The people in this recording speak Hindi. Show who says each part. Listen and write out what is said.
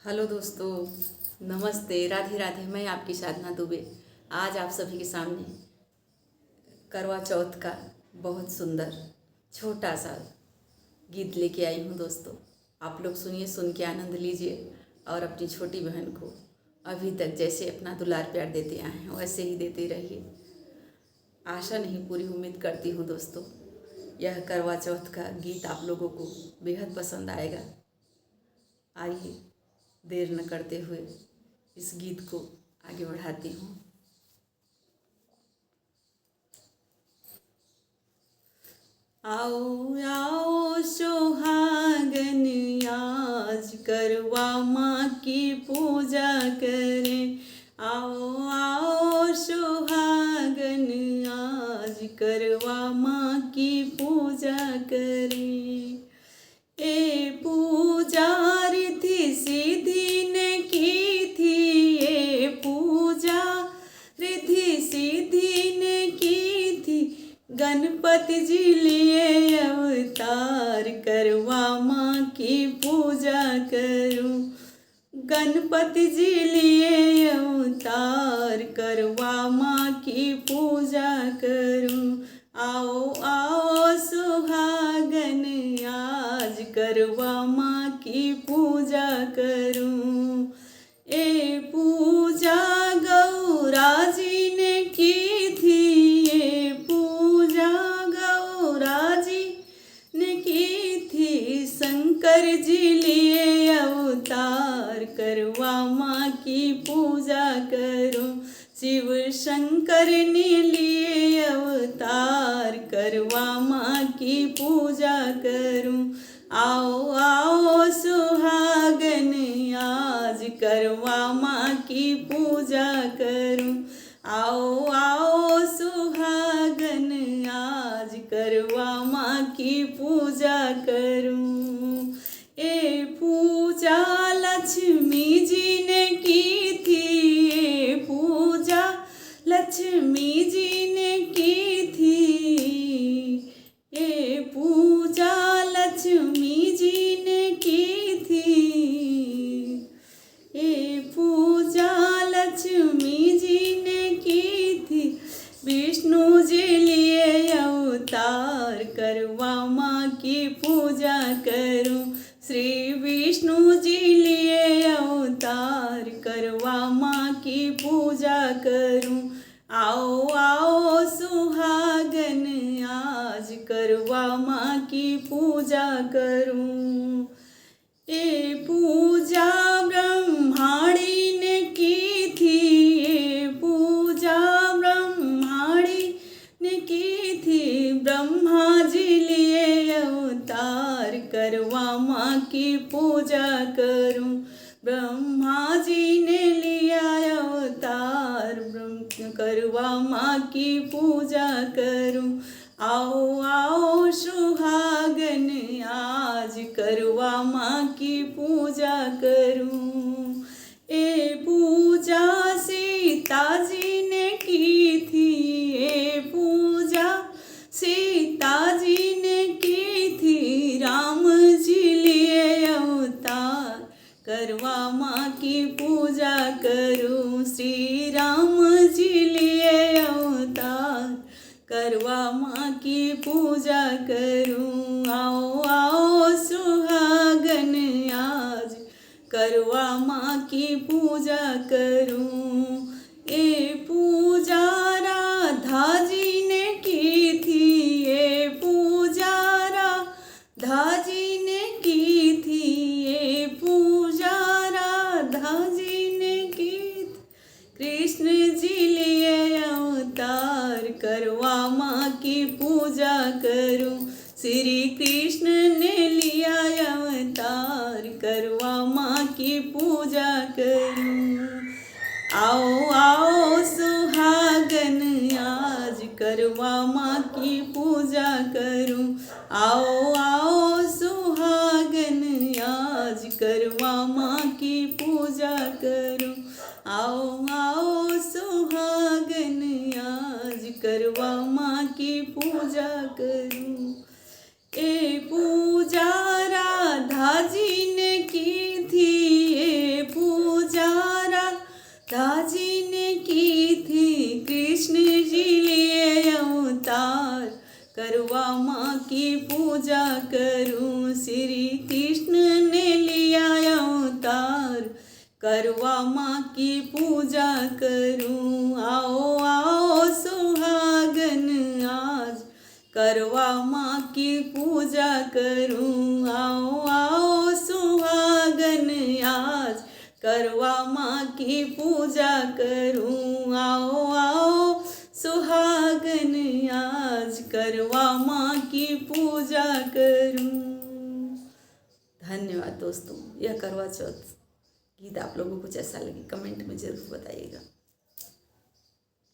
Speaker 1: हेलो दोस्तों, नमस्ते, राधे राधे। मैं आपकी साधना दुबे आज आप सभी के सामने करवा चौथ का बहुत सुंदर छोटा सा गीत लेके आई हूँ। दोस्तों, आप लोग सुनिए, सुन के आनंद लीजिए और अपनी छोटी बहन को अभी तक जैसे अपना दुलार प्यार देते आए हैं वैसे ही देते रहिए। आशा नहीं, पूरी उम्मीद करती हूँ दोस्तों, यह करवा चौथ का गीत आप लोगों को बेहद पसंद आएगा। आइए, देर न करते हुए इस गीत को आगे बढ़ाती हूँ। आओ आओ सुहागन, आज करवा माँ की पूजा करें। आओ आओ सुहागन, आज करवा माँ की पूजा करें। ए पूजा रिद्धि सिद्धि ने की थी, ए पूजा रिद्धि सिद्धि ने की थी, गणपति जी लिए अवतार, करवा माँ की पूजा करूं। गणपति जी लिए अवतार, करवा माँ की पूजा करूं। आओ आओ सुहागन, आज करवा माँ की पूजा करूं। ए पूजा गौरा जी ने की थी, ए पूजा गौरा जी ने की थी, शंकर जी लिए अवतार, करवा माँ की पूजा करूं। शिव शंकर ने लिए अवतार, करवा माँ की पूजा करूं। आओ आओ सुहागन, आज करवा माँ की पूजा करूं। आओ आओ सुहागन, आज करवा माँ की पूजा करूं। ए पूजा लक्ष्मी जी ने की थी, ए पूजा लक्ष्मी जी ने की थी, ए पूजा लक्ष्मी जी ने की थी, ए पूजा लक्ष्मी जी ने की थी, विष्णु जी लिए अवतार, करवा माँ की पूजा करूं। श्री विष्णु जी लिए अवतार, करवा माँ की पूजा करूं। आओ आओ सुहागन, आज करवा माँ की पूजा करूं। ए पूजा ब्रह्माणी ने की थी, ए पूजा ब्रह्माणी ने की थी, ब्रह्मा जी लिए अवतार, करवा माँ की पूजा करूं। ब्रह्मा जी ने लिया अवतार, करवा माँ की पूजा करूं। आओ आओ सुहागन, आज करवा माँ की पूजा करूं। ए पूजा सीता जी ने की थी, ए पूजा सीता जी ने की थी, राम जी लिए अवतार, करवा माँ की पूजा करूं। श्री राम जी लिए अवतार, करवा माँ की पूजा करूं। आओ आओ सुहागन, आज करवा माँ की पूजा करूं। ए पूजा राधा जी ने की थी, ए पूजा राधा जी ने की थी, ए पूजा राधा जी ने की थी, कृष्ण जी लिए अवतार, करवा माँ की पूजा करूं। श्री कृष्ण ने लिया अवतार, करवा माँ की पूजा करूं। आओ आओ सुहागन, आज करवा माँ की पूजा करूं। आओ आओ सुहागन, आज करवा माँ की पूजा करूं। आओ आओ सुहागन, आज करवा माँ की पूजा करूं। ए पूजा राधा जी ने की थी, ए ताजी ने की थी कृष्ण जी लिए अवतार, करवा माँ की पूजा करूं, श्री कृष्ण ने लिया अवतार, करवा माँ की पूजा करूं। आओ आओ सुहागन आज, करवा माँ की पूजा करूं। आओ आओ सुहागन आज, करवा माँ की पूजा करूं। आओ आओ सुहागन आज, करवा माँ की पूजा करूं। धन्यवाद दोस्तों। यह करवा चौथ गीत आप लोगों को कैसा लगे कमेंट में ज़रूर बताइएगा।